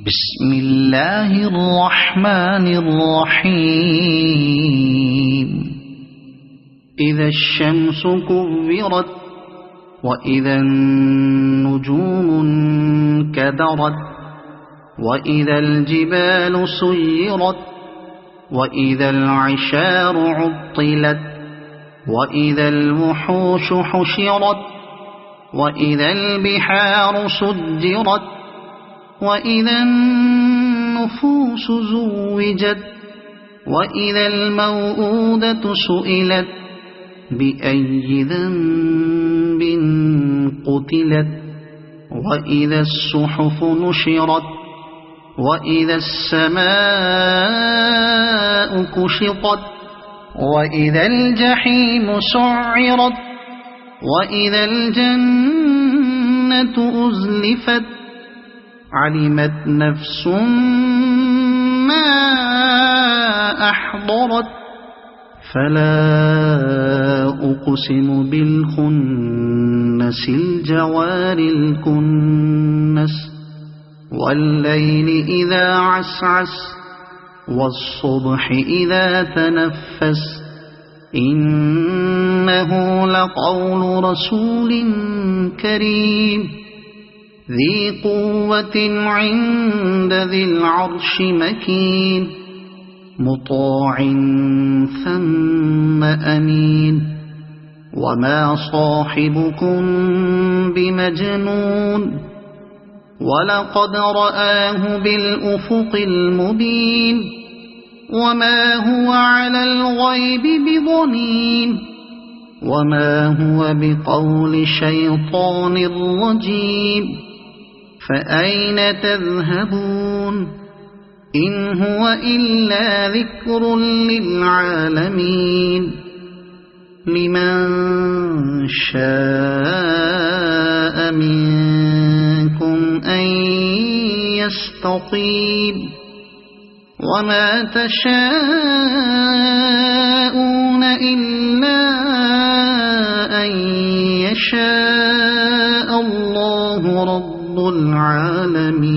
بسم الله الرحمن الرحيم إذا الشمس كورت وإذا النجوم انكدرت وإذا الجبال سيرت وإذا العشار عطلت وإذا الوحوش حشرت وإذا البحار سجرت وإذا النفوس زوجت وإذا الموءودة سئلت بأي ذنب قتلت وإذا الصحف نشرت وإذا السماء كشطت وإذا الجحيم سعرت وإذا الجنة أزلفت علمت نفس ما أحضرت فلا أقسم بالخنس الجوار الكنس والليل إذا عسعس والصبح إذا تنفس إنه لقول رسول كريم ذي قوة عند ذي العرش مكين مطاع ثم أمين وما صاحبكم بمجنون ولقد رآه بالأفق المبين وما هو على الغيب بضنين وما هو بقول شيطان رجيم فأين تذهبون إن هو إلا ذكر للعالمين لمن شاء منكم أن يستقيم وما تشاءون إلا أن يشاء الله رب العالمين.